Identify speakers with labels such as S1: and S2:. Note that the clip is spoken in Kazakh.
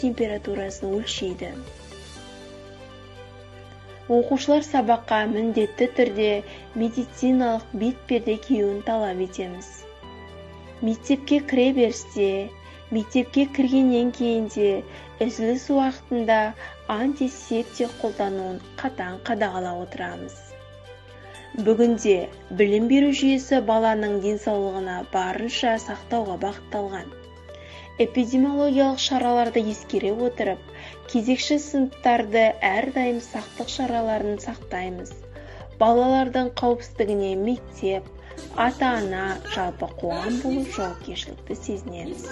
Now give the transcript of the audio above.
S1: температурасын өлшейді. Оқушылар сабаққа міндетті түрде медициналық бетперде киюін талап етеміз. Мектепке кіре берісте, мектепке кіргеннен кейін де үзіліс уақытында антисептик қолдануын қатаң қадағалап отырамыз. Бүгінде білім беру жүйесі баланың денсаулығына барынша сақтауға бағытталған. Эпидемиологиялық шараларды ескере отырып, кезекші сыныптарды әрдайым сақтық шараларын сақтаймыз. Балалардың қауіпсіздігіне мектеп, ата-ана, жалпы қоғам болып жауапкершілікті сезінеміз.